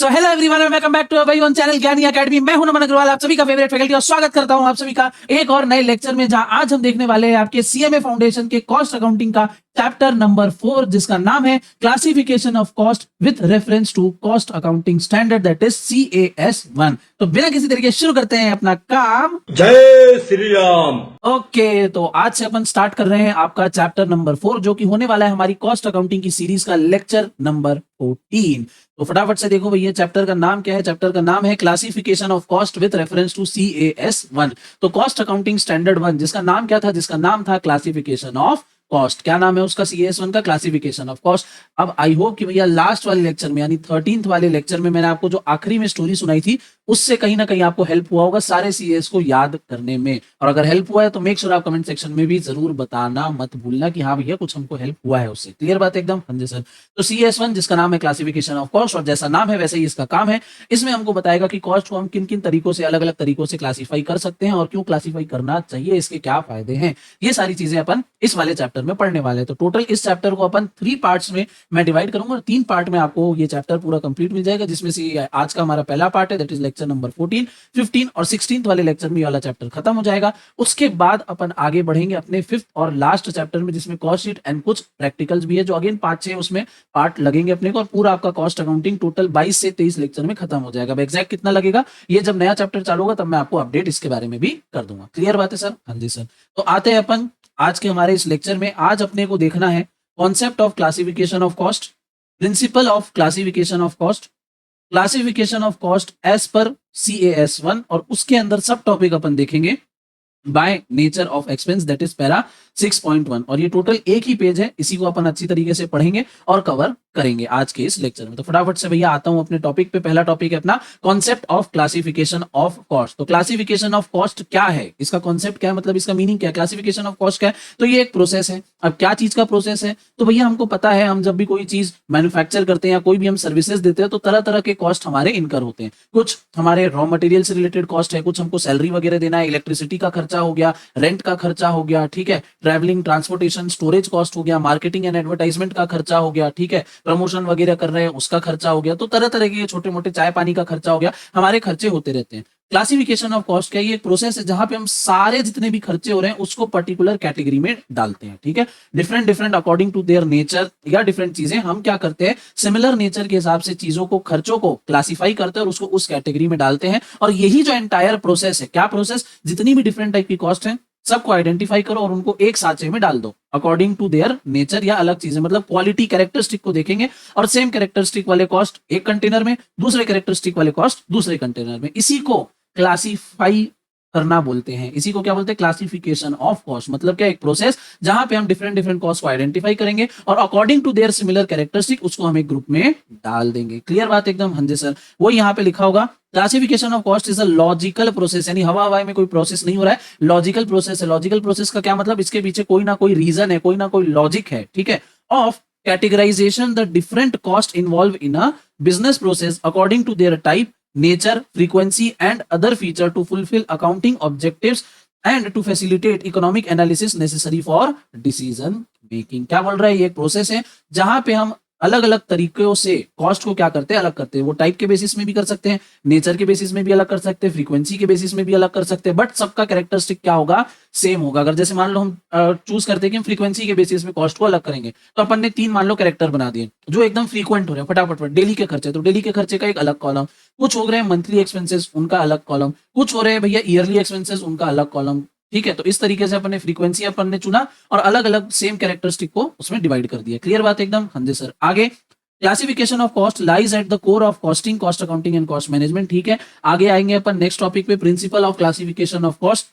So hello everyone, welcome back to our very own channel Gyani Academy. मैं हूं नमन अग्रवाल, आप सभी का फेवरेट फैकल्टी, और स्वागत करता हूं आप सभी का एक और नए लेक्चर में, जहां आज हम देखने वाले हैं आपके सीएमए फाउंडेशन के कॉस्ट अकाउंटिंग का चैप्टर नंबर 4, जिसका नाम है classification of cost with reference to cost accounting standard, that is CAS1। तो बिना किसी तरीके शुरू करते हैं अपना काम। जय श्री राम। ओके, तो आज से अपन स्टार्ट कर रहे हैं आपका चैप्टर नंबर 4, जो कि होने वाला है हमारी कॉस्ट अकाउंटिंग की सीरीज का लेक्चर नंबर 14। तो फटाफट से देखो भैया, चैप्टर का नाम क्या है। चैप्टर का नाम है classification of cost with reference to CAS1। तो कॉस्ट अकाउंटिंग स्टैंडर्ड 1, जिसका नाम क्या था, जिसका नाम था क्लासिफिकेशन ऑफ कॉस्ट। क्या नाम है उसका? CAS1 का क्लासिफिकेशन ऑफ कॉस्ट। अब आई होप कि भैया लास्ट वाले लेक्चर में, यानी 13th वाले लेक्चर में मैंने आपको जो आखिरी में स्टोरी सुनाई थी, उससे कहीं ना कहीं आपको हेल्प हुआ होगा सारे CAS को याद करने में। और अगर हेल्प हुआ है तो मेक श्योर आप कमेंट सेक्शन में भी जरूर बताना मत भूलना कि हाँ भैया कुछ हमको हेल्प हुआ है उससे। क्लियर बात एकदम? हाँ जी सर। तो CAS1, जिसका नाम है क्लासिफिकेशन ऑफ कॉस्ट, और जैसा नाम है वैसे ही इसका काम है। इसमें हमको बताएगा कि कॉस्ट को हम किन किन तरीकों से, अलग अलग तरीकों से क्लासीफाई कर सकते हैं, और क्यों क्लासीफाई करना चाहिए, इसके क्या फायदे हैं, ये सारी चीजें अपन इस वाले चैप्टर में पढ़ने वाले हैं। तो टोटल इस चैप्टर को अपन 3 पार्ट्स में मैं डिवाइड करूंगा, और 3 पार्ट में आपको ये चैप्टर पूरा कंप्लीट मिल जाएगा, जिसमें से आज का हमारा पहला पार्ट है, दैट इज लेक्चर नंबर 14, 15 और 16 वाले लेक्चर में ये वाला चैप्टर खत्म हो जाएगा। उसके बाद अपन आगे बढ़ेंगे अपने 5th और लास्ट चैप्टर में, जिसमें कॉस्ट शीट एंड कुछ प्रैक्टिकल्स भी है, जो अगेन 5-6 उसमें पार्ट लगेंगे अपने को, और पूरा आपका कॉस्ट अकाउंटिंग टोटल 22 से 23 लेक्चर में खत्म हो जाएगा। एग्जैक्ट कितना लगेगा, ये जब नया चैप्टर चालू होगा तब मैं आपको अपडेट इसके बारे में भी कर दूंगा। क्लियर बात है सर? हाँ जी सर। तो आते हैं अपन आज के हमारे इस लेक्चर में। आज अपने को देखना है concept of classification of cost, principle of classification of cost, classification of cost as per CAS1, और उसके अंदर सब टॉपिक अपन देखेंगे by nature of expense, that is para 6.1। और ये टोटल एक ही पेज है, इसी को अपन अच्छी तरीके से पढ़ेंगे और कवर करेंगे आज के इस लेक्चर में। तो फटाफट से भैया आता हूं अपने टॉपिक पे। पहला टॉपिक है अपना concept of classification of cost. तो क्लासिफिकेशन ऑफ कॉस्ट क्या है, इसका कॉन्सेप्ट क्या है, मतलब इसका मीनिंग क्या है, क्लासिफिकेशन ऑफ कॉस्ट क्या है? तो ये एक प्रोसेस है। अब क्या चीज का प्रोसेस है? तो भैया हमको पता है, हम जब भी कोई चीज मैन्युफैक्चर करते हैं या कोई भी हम सर्विसेज देते हैं, तो तरह तरह के कॉस्ट हमारे इनकर होते हैं। कुछ हमारे रॉ मटेरियल से रिलेटेड कॉस्ट है, कुछ हमको सैलरी वगैरह देना है, इलेक्ट्रिसिटी का खर्चा हो गया, रेंट का खर्चा हो गया, ठीक है, ट्रैवलिंग, ट्रांसपोर्टेशन, स्टोरेज कॉस्ट हो गया, मार्केटिंग एंड एडवर्टाइजमेंट का खर्चा हो गया, ठीक है, प्रमोशन वगैरह कर रहे हैं उसका खर्चा हो गया। तो तरह तरह के छोटे मोटे चाय पानी का खर्चा हो गया, हमारे खर्चे होते रहते हैं। क्लासिफिकेशन ऑफ कॉस्ट क्या है? ये एक प्रोसेस है जहां पे हम सारे जितने भी खर्चे हो रहे हैं उसको पर्टिकुलर कैटेगरी में डालते हैं, ठीक है, different different according to their nature, या डिफरेंट चीजें हम क्या करते हैं, सिमिलर नेचर के हिसाब से चीजों को, खर्चों को क्लासिफाई करते हैं और उसको उस कैटेगरी में डालते हैं। और यही जो एंटायर प्रोसेस है, क्या प्रोसेस, जितनी भी डिफरेंट टाइप की कॉस्ट है सबको आइडेंटिफाई करो और उनको एक साचे में डाल दो अकॉर्डिंग टू देयर नेचर, या अलग चीजें, मतलब क्वालिटी कैरेक्टरिस्टिक को देखेंगे, और सेम कैरेक्टरिस्टिक वाले कॉस्ट एक कंटेनर में, दूसरे कैरेक्टरिस्टिक वाले कॉस्ट दूसरे कंटेनर में। इसी को क्लासिफाई करना बोलते हैं। इसी को क्या बोलते हैं? Classification of cost. मतलब क्या? एक प्रोसेस जहां पे हम डिफरेंट डिफरेंट कॉस्ट को आइडेंटिफाई करेंगे और according to their similar characteristic उसको हम एक ग्रुप में डाल देंगे। क्लियर बात एकदम? हाँ जी सर। वो यहाँ पे लिखा होगा, classification of cost is a logical process, यानी हवा हवा में कोई प्रोसेस नहीं हो रहा है, लॉजिकल प्रोसेस है। लॉजिकल प्रोसेस का क्या मतलब? इसके पीछे कोई ना कोई रीजन है, कोई ना कोई लॉजिक है, ठीक है। Of categorisation the different cost involve in a business process according to their type, nature, frequency and other feature to fulfill accounting objectives and to facilitate economic analysis necessary for decision making। क्या बोल रहा है? ये एक process है जहां पे हम अलग अलग तरीकों से कॉस्ट को क्या करते हैं, अलग करते हैं। वो टाइप के बेसिस में भी कर सकते हैं, नेचर के बेसिस में भी अलग कर सकते हैं, फ्रीक्वेंसी के बेसिस में भी अलग कर सकते हैं, बट सबका कैरेक्टरिस्टिक क्या होगा? सेम होगा। अगर जैसे मान लो हम चूज करते हैं कि हम फ्रीक्वेंसी के बेसिस में कॉस्ट को अलग करेंगे, तो अपन ने 3 मान लो कैरेक्टर बना दिए जो एकदम फ्रीक्वेंट हो रहे हैं, फटाफट डेली के खर्चे, तो डेली के खर्चे का एक अलग कॉलम, कुछ हो रहे हैं मंथली एक्सपेंसेस, उनका अलग कॉलम, कुछ हो रहे हैं भैया ईयरली एक्सपेंसेस, उनका अलग कॉलम, ठीक है। तो इस तरीके से अपन ने फ्रीक्वेंसी अपन ने चुना और अलग अलग सेम कैरेक्टरिस्टिक को उसमें डिवाइड कर दिया। क्लियर बात एकदम? हाँ जी सर। आगे classification of cost lies at the core of costing, cost accounting and cost management, ठीक है। आगे आएंगे अपन नेक्स्ट टॉपिक पे, principal of classification of cost.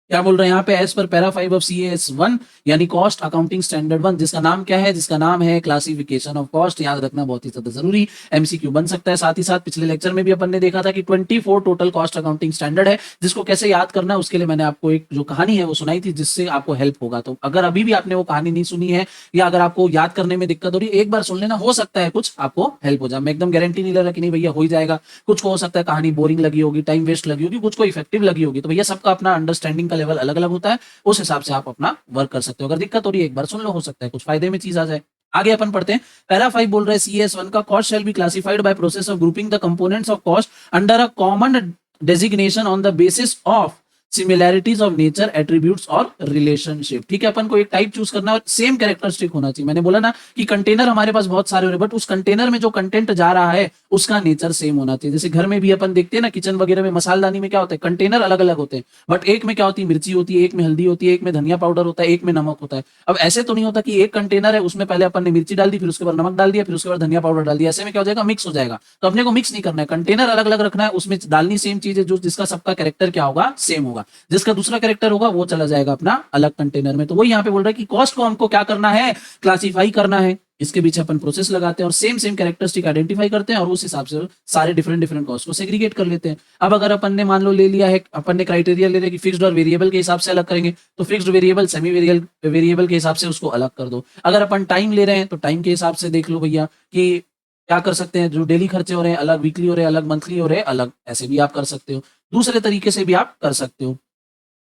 क्या बोल रहे हैं यहाँ पे? As per para 5 of CAS1, यानी कॉस्ट अकाउंटिंग स्टैंडर्ड 1, जिसका नाम क्या है? जिसका नाम है क्लासिफिकेशन ऑफ कॉस्ट। याद रखना बहुत ही ज्यादा जरूरी, MCQ बन सकता है। साथ ही साथ पिछले लेक्चर में भी अपन ने देखा था कि 24 टोटल कॉस्ट अकाउंटिंग स्टैंडर्ड है, जिसको कैसे याद करना है उसके लिए मैंने आपको एक जो कहानी है वो सुनाई थी, जिससे आपको हेल्प होगा। तो अगर अभी भी आपने वो कहानी नहीं सुनी है, या अगर आपको याद करने में दिक्कत हो रही है, एक बार सुन लेना, हो सकता है कुछ आपको हेल्प हो जाए। मैं एकदम गारंटी नहीं ले रहा कि नहीं भैया हो ही जाएगा, कुछ को हो सकता है कहानी बोरिंग लगी होगी, टाइम वेस्ट लगी होगी, कुछ को इफेक्टिव लगी होगी। तो भैया सबका अपना अंडरस्टैंडिंग का लेवल अलग अलग होता है, उस हिसाब से आप अपना वर्क कर सकते हो। अगर दिक्कत हो रही है एक बार सुन लो, हो सकता है कुछ फायदे में चीज आ जाए। आगे अपन पढ़ते हैं। पैरा 5 बोल रहे हैं CS1 का cost shall be classified by process of grouping the components of cost under a common designation on the basis of similarities of nature, attributes और रिलेशनशिप। ठीक है, अपन को एक टाइप चूज करना है और सेम कैरेक्टरिस्टिक होना चाहिए। मैंने बोला ना कि कंटेनर हमारे पास बहुत सारे हो रहे हैं, बट उस कंटेनर में जो कंटेंट जा रहा है उसका नेचर सेम होना चाहिए। जैसे घर में भी अपन देखते हैं ना, किचन वगैरह में मसालदानी में क्या होता है, कंटेनर अलग अलग होते हैं, बट एक में क्या होती है, मिर्ची होती है, एक में हल्दी होती है, एक में धनिया पाउडर होता है, एक में नमक होता है। अब ऐसे तो नहीं होता कि एक कंटेनर है, उसमें पहले अपन ने मिर्ची डाल दी, फिर उसके बाद नमक डाल दिया, फिर उसके बाद धनिया पाउडर डाल दिया। ऐसे में क्या हो जाएगा, मिक्स हो जाएगा। तो अपने को मिक्स नहीं करना है, कंटेनर अलग अलग रखना है, उसमें डालनी सेम चीज है, जो जिसका सबका कैरेक्टर क्या होगा, सेम होगा। जिसका दूसरा कैरेक्टर होगा वो चला जाएगा अपना अलग कंटेनर में। तो वही यहाँ पे बोल रहा है कि कॉस्ट को हमको क्या करना है, क्लासिफाई करना है। इसके पीछे अपन प्रोसेस लगाते हैं और सेम सेम कैरेक्टरिस्टिक आइडेंटिफाई करते हैं और उस हिसाब से सारे डिफरेंट डिफरेंट कॉस्ट को सेग्रीगेट कर लेते हैं। अब अगर अपन ने मान लो ले लिया है, अपन ने क्राइटेरिया ले लिया कि फिक्स्ड और वेरिएबल के हिसाब से अलग करेंगे, तो फिक्स्ड वेरिएबल सेमी वेरिएबल के हिसाब से उसको अलग कर दो। अगर अपन टाइम ले रहे हैं तो टाइम के हिसाब से देख लो भैया कि क्या कर सकते हैं, जो डेली खर्चे हो रहे हैं अलग, वीकली हो रहे हैं अलग, मंथली हो रहे हैं अलग, ऐसे भी आप कर सकते हो, दूसरे तरीके से भी आप कर सकते हो।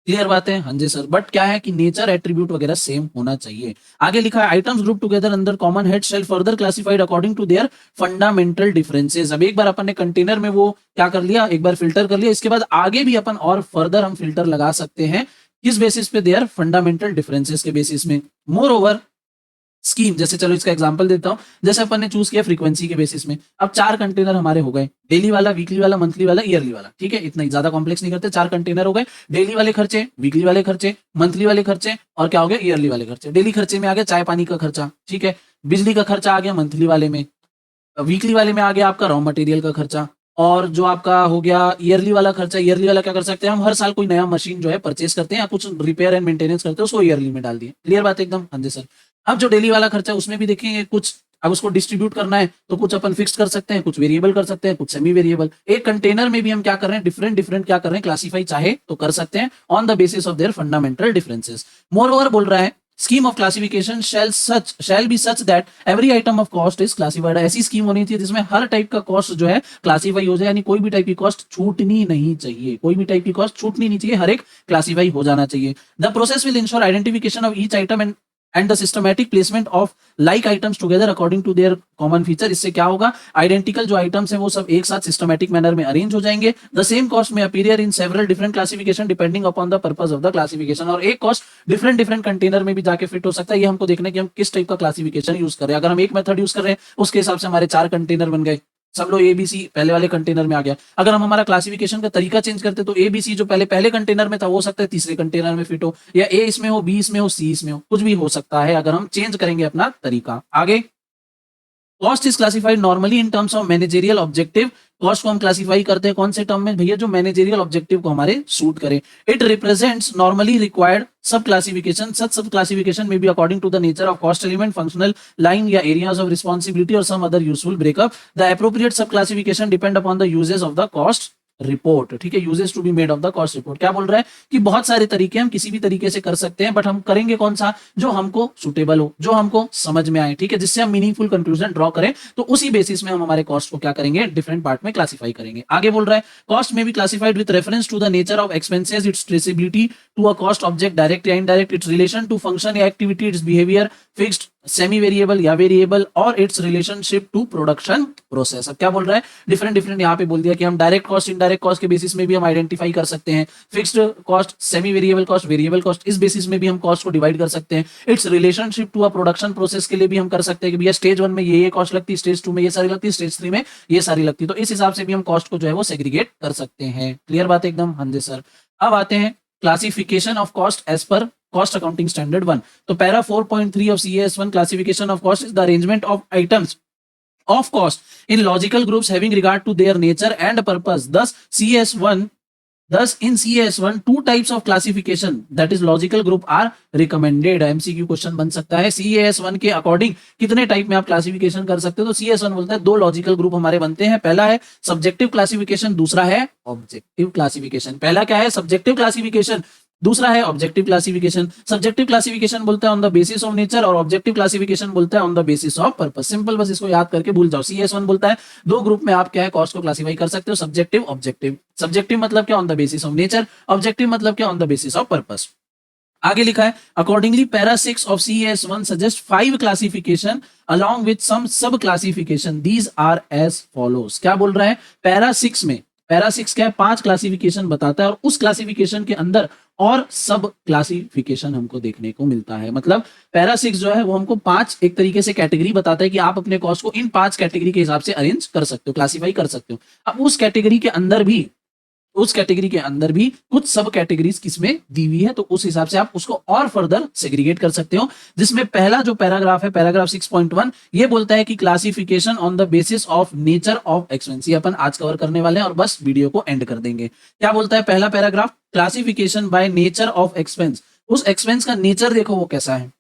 क्लियर बात है, हाँ जी सर। बट क्या है कि नेचर, एट्रीब्यूट वगैरह सेम होना चाहिए। आगे लिखा है items group together under common head shall further classified according to their fundamental differences. अब एक बार अपन ने कंटेनर में वो क्या कर लिया, एक बार फिल्टर कर लिया, इसके बाद आगे भी अपन और फर्दर हम फिल्टर लगा सकते हैं। किस बेसिस पे, देयर फंडामेंटल डिफरेंसेस के बेसिस में। मोर ओवर स्कीम, जैसे चलो इसका एग्जांपल देता हूं, जैसे अपन ने चूज किया फ्रीक्वेंसी के बेसिस में। अब 4 कंटेनर हमारे हो गए, डेली वाला, वीकली वाला, मंथली वाला, ईयरली वाला। ठीक है, इतना ही ज्यादा कॉम्प्लेक्स नहीं करते, 4 कंटेनर हो गए। डेली वाले खर्चे, वीकली वाले खर्चे, मंथली वाले खर्चे और क्या हो गया, ईयरली वाले खर्चे। डेली खर्चे में आ गया चाय पानी का खर्चा, ठीक है, बिजली का खर्चा आ गया मंथली वाले में, वीकली वाले में आ गया आपका रॉ मटेरियल का खर्चा, और जो आपका हो गया ईयरली वाला खर्चा, ईयरली वाला क्या कर सकते हैं हम, हर साल कोई नया मशीन जो है परचेज करते हैं या कुछ रिपेयर एंड मेंटेनेंस करते हैं, उसको ईयरली में डाल दिए। क्लियर बात है एकदम, हाँ जी सर। अब जो डेली वाला खर्चा उसमें भी देखेंगे कुछ, अब उसको डिस्ट्रीब्यूट करना है तो कुछ अपन फिक्स कर सकते हैं, कुछ वेरिएबल कर सकते हैं, कुछ सेमी वेरिएबल। एक कंटेनर में भी हम क्या कर रहे हैं, डिफरेंट डिफरेंट क्या कर रहे हैं, क्लासीफाई चाहे तो कर सकते हैं on the basis of their fundamental differences. More over बोल रहा है scheme of classification shall be such that every item of cost is classified. ऐसी स्कीम होनी चाहिए जिसमें हर टाइप का कॉस्ट जो है क्लासिफाई हो जाए, यानी कोई भी टाइप की कॉस्ट छूटनी नहीं चाहिए, कोई भी टाइप की कॉस्ट छूटनी नहीं चाहिए, हर एक क्लासिफाई हो जाना चाहिए। The process will ensure identification of each item and the systematic placement of like items together according to their common feature. इससे क्या होगा, आइडेंटिकल जो आइटम्स है वो सब एक साथ सिस्टमैटिक मैनर में अरेंज हो जाएंगे। द सेम कॉस्ट में appear in several different classification depending upon the purpose of the classification. और एक कॉस्ट डिफरेंट डिफरेंट कंटेनर में भी जाके फिट हो सकता है। ये हमको देखना है कि हम किस टाइप का क्लासिफिकेशन यूज कर रहे हैं। अगर हम एक मेथड यूज कर रहे हैं उसके हिसाब से हमारे 4 कंटेनर बन गए, सब लोग ABC पहले वाले कंटेनर में आ गया। अगर हम हमारा क्लासिफिकेशन का तरीका चेंज करते तो ABC जो पहले पहले कंटेनर में था वो हो सकता है तीसरे कंटेनर में फिट हो, या A इसमें हो, B इसमें हो, C इसमें हो, कुछ भी हो सकता है अगर हम चेंज करेंगे अपना तरीका। आगे cost is classified normally in terms of managerial objective. Cost को हम क्लासिफाई करते हैं कौन से टर्म में भैया, जो मैनेजेरियल ऑब्जेक्टिव को हमारे सूट करे। It represents normally required sub classification, such sub classification में be according to the nature of cost element, functional line या एरियाज ऑफ रिस्पॉन्सिबिलिटी और some other useful breakup. The appropriate sub classification depend upon the uses of the cost report. ठीक है, uses to be made of the cost report. क्या बोल रहा है कि बहुत सारे तरीके हम किसी भी तरीके से कर सकते हैं, बट हम करेंगे कौन सा, जो हमको सुटेबल हो, जो हमको समझ में आए। ठीक है, जिससे हम मीनिंगफुल कंक्लूजन ड्रॉ करें, तो उसी बेसिस में हम हमारे कॉस्ट को क्या करेंगे, डिफरेंट पार्ट में क्लासिफाई करेंगे। आगे बोल रहा है कॉस्ट में be classified with reference to the nature of expenses, its traceability to a cost object direct या indirect, its relation to function या activity, its behaviour fixed, semi variable या वेरिएबल, और its relationship to production process. अब क्या बोल रहा है, different different यहाँ पे बोल दिया कि हम डायरेक्ट कॉस्ट, इनडायरेक्ट कॉस्ट के बेसिस में भी हम आइडेंटिफाई कर सकते हैं, fixed cost, semi variable cost, variable cost, इस बेसिस में भी हम कॉस्ट को डिवाइड कर सकते हैं। Its relationship to a production process के लिए भी हम कर सकते हैं कि भैया स्टेज 1 में ये कॉस्ट लगती है, स्टेज 2 में ये सारी लगती है, स्टेज 3 में ये सारी लगती है। तो इस हिसाब से भी हम कॉस्ट को जो है वो सेग्रीगेट कर सकते हैं। क्लियर बात है एकदम, हाँ जी सर। अब आते हैं क्लासिफिकेशन ऑफ कॉस्ट एज पर Cost Accounting Standard 1. तो para 4.3 of CAS1 classification of cost is the arrangement of items of cost in logical groups having regard to their nature and purpose. Thus in CAS1 two types of classification, that is logical group, are recommended. MCQ question बन सकता है CAS1 के according कितने type में आप classification कर सकते हो। तो CAS1 बोलता है 2 लॉजिकल ग्रुप हमारे बनते हैं, पहला है सब्जेक्टिव क्लासिफिकेशन, दूसरा है ऑब्जेक्टिव क्लासिफिकेशन। पहला क्या है, सब्जेक्टिव क्लासिफिकेशन, दूसरा है ऑब्जेक्टिव क्लासिफिकेशन। सब्जेक्टिव क्लासिफिकेशन बोलता है on the basis of nature, और ऑब्जेक्टिव क्लासिफिकेशन बोलता है on the basis of purpose. Simple, बस इसको याद करके भूल जाओ। CAS1 बोलता है 2 ग्रुप में आप क्या है कॉस्ट को क्लासिफाई कर सकते हो, सब्जेक्टिव, ऑब्जेक्टिव। सब्जेक्टिव मतलब क्या, on the basis of nature, objective मतलब क्या, on the basis of purpose. आगे लिखा है accordingly para 6 of CES1 suggest 5 classification along with some सब classification these are as follows। क्या बोल रहा है पैरा 6 में, पैरा 6 क्या है 5 क्लासिफिकेशन बताता है और उस क्लासिफिकेशन के अंदर और सब क्लासिफिकेशन हमको देखने को मिलता है। मतलब पैरा 6 जो है वो हमको 5 एक तरीके से कैटेगरी बताता है कि आप अपने कॉस्ट को इन 5 कैटेगरी के हिसाब से अरेंज कर सकते हो, क्लासिफाई कर सकते हो। अब उस कैटेगरी के अंदर भी कुछ सब कैटेगरीज किसमें दी हुई है, तो उस हिसाब से आप उसको और फर्दर सेग्रीगेट कर सकते हो। जिसमें पहला जो पैराग्राफ है पैराग्राफ 6.1 ये बोलता है कि classification on the basis of nature of expense. ये अपन आज कवर करने वाले हैं और बस वीडियो को एंड कर देंगे। क्या बोलता है पहला paragraph, classification bye nature of expense. उस एक्सपेंस का नेचर देखो वो कैसा है,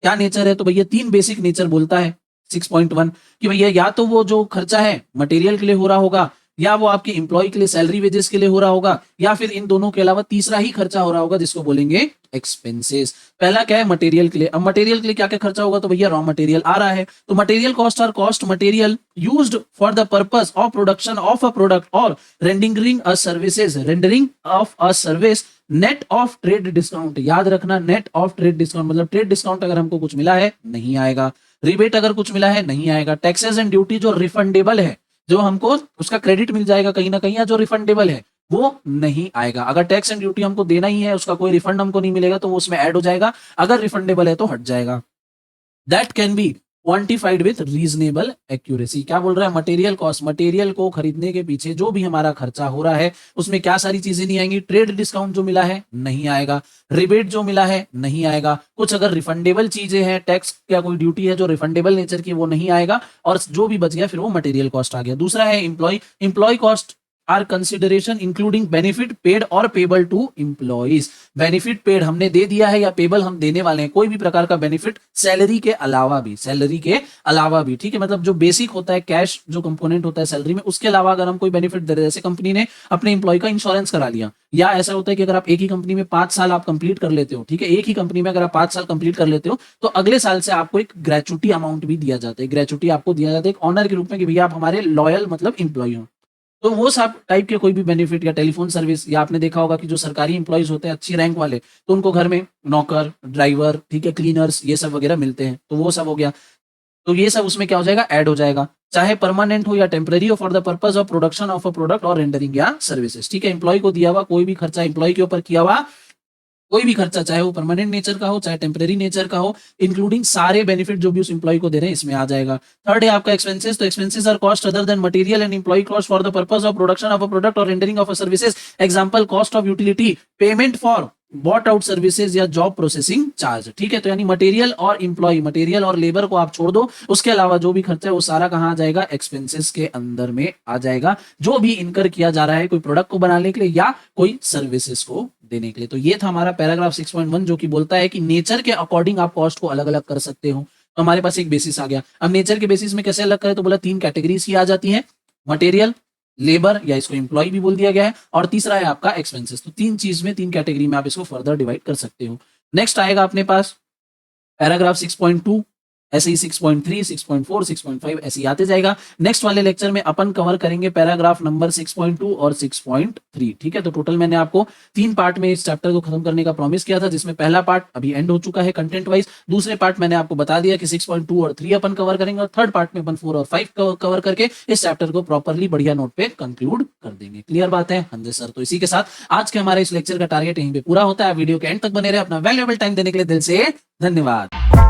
क्या नेचर है, तो भैया 3 बेसिक नेचर बोलता है 6.1 कि भैया या तो वो जो खर्चा है मटेरियल के लिए हो रहा होगा, या वो आपके एम्प्लॉय के लिए सैलरी वेजेस के लिए हो रहा होगा, या फिर इन दोनों के अलावा तीसरा ही खर्चा हो रहा होगा जिसको बोलेंगे एक्सपेंसेस। पहला क्या है मटेरियल के लिए। अब मटेरियल के लिए क्या क्या खर्चा होगा, तो भैया रॉ मटेरियल आ रहा है तो material cost are cost material used for the purpose of production of a product और rendering a services, rendering of a service net of trade discount. याद रखना नेट ऑफ ट्रेड डिस्काउंट मतलब trade discount अगर हमको कुछ मिला है नहीं आएगा, रिबेट अगर कुछ मिला है नहीं आएगा, टैक्सेस एंड ड्यूटी जो रिफंडेबल है, जो हमको उसका क्रेडिट मिल जाएगा कहीं ना कहीं, या जो रिफंडेबल है वो नहीं आएगा। अगर टैक्स एंड ड्यूटी हमको देना ही है, उसका कोई रिफंड हमको नहीं मिलेगा तो वो उसमें ऐड हो जाएगा, अगर रिफंडेबल है तो हट जाएगा। That can be quantified with reasonable accuracy. क्या बोल रहा है मटेरियल कॉस्ट, मटेरियल को खरीदने के पीछे जो भी हमारा खर्चा हो रहा है उसमें क्या सारी चीजें नहीं आएंगी, ट्रेड डिस्काउंट जो मिला है नहीं आएगा, रिबेट जो मिला है नहीं आएगा, कुछ अगर रिफंडेबल चीजें हैं, टैक्स या कोई ड्यूटी है जो रिफंडेबल नेचर की वो नहीं आएगा, और जो भी बच गया फिर वो मटेरियल कॉस्ट आ गया। दूसरा है employ cost are consideration including benefit paid और payable to employees. Benefit paid हमने दे दिया है या पेबल हम देने वाले हैं, कोई भी प्रकार का बेनिफिट सैलरी के अलावा भी, ठीक है। मतलब जो बेसिक होता है कैश जो कंपोनेंट होता है सैलरी में, उसके अलावा अगर हम कोई बेनिफिट दे रहे हैं, जैसे कंपनी ने अपने एम्प्लॉय का इंश्योरेंस करा लिया, या ऐसा होता है कि अगर आप एक ही कंपनी में 5 साल आप कंप्लीट कर लेते हो, ठीक है, एक ही कंपनी में अगर आप 5 साल कंप्लीट कर लेते हो तो अगले साल से आपको एक ग्रेचुटी अमाउंट भी दिया जाता है, ग्रेचुटी आपको दिया जाता है एक ऑनर के रूप में कि भैया आप हमारे लॉयल मतलब एम्प्लॉय हो। तो वो सब टाइप के कोई भी बेनिफिट या टेलीफोन सर्विस, या आपने देखा होगा कि जो सरकारी एम्प्लॉइज होते हैं अच्छी रैंक वाले, तो उनको घर में नौकर, ड्राइवर, ठीक है, क्लीनर्स, ये सब वगैरह मिलते हैं, तो वो सब हो गया। तो ये सब उसमें क्या हो जाएगा, ऐड हो जाएगा, चाहे परमानेंट हो या टेम्पररी हो, for the purpose of production of a product और रेंडरिंग या सर्विसेज। ठीक है, एम्प्लॉय को दिया हुआ कोई भी खर्चा, एम्प्लॉय के ऊपर किया हुआ कोई भी खर्चा, चाहे वो परमानेंट नेचर का हो चाहे टेम्पररी नेचर का हो, इंक्लूडिंग सारे बेनिफिट जो भी उस एम्प्लॉय को दे रहे हैं इसमें आ जाएगा। थर्ड है आपका एक्सपेंसेस। तो expenses are cost other than material and employ cost for the purpose of production of a product और rendering of a services. Example cost of utility, payment for bought out services या job processing charge. ठीक है, तो यानी material और employ, material और labour को आप छोड़ दो, उसके अलावा जो भी खर्चा है वो सारा कहाँ आ जाएगा, एक्सपेंसेस के अंदर में आ जाएगा, जो भी इनकर किया जा रहा है कोई प्रोडक्ट को बनाने के लिए या कोई सर्विसेज को देने के लिए। तो ये था हमारा पैराग्राफ 6.1 जो कि बोलता है कि नेचर के अकॉर्डिंग आप कॉस्ट को अलग अलग कर सकते हो। तो हमारे पास एक बेसिस आ गया। अब नेचर के बेसिस में कैसे अलग करें, तो बोला 3 कैटेगरीज की आ जाती है, मटेरियल, लेबर या इसको एम्प्लॉय भी बोल दिया गया है, और तीसरा है आपका एक्सपेंसेस। तो 3 चीज में 3 कैटेगरी में आप इसको फर्दर डिवाइड कर सकते हो। नेक्स्ट आएगा अपने पास पैराग्राफ 6.2, ऐसे ही 6.3, 6.4, 6.5 ऐसे ही आते जाएगा। नेक्स्ट वाले लेक्चर में अपन कवर करेंगे पैराग्राफ नंबर 6.2 और 6.3। ठीक है, तो टोटल मैंने आपको 3 पार्ट में इस चैप्टर को खत्म करने का प्रॉमिस किया था, जिसमें पहला पार्ट अभी एंड हो चुका है कंटेंट वाइज। दूसरे पार्ट मैंने आपको बता दिया कि 6.2 और 3 अपन कवर करेंगे, और थर्ड पार्ट में अपन 4 और 5 कवर करके इस चैप्टर को प्रॉपरली बढ़िया नोट पे कंक्लूड कर देंगे। क्लियर बात है? हाँ जी सर। तो इसी के साथ आज के हमारे इस लेक्चर का टारगेट यहीं पे पूरा होता है। वीडियो के एंड तक बने रहे, अपना वैल्यूएबल टाइम देने के लिए दिल से धन्यवाद।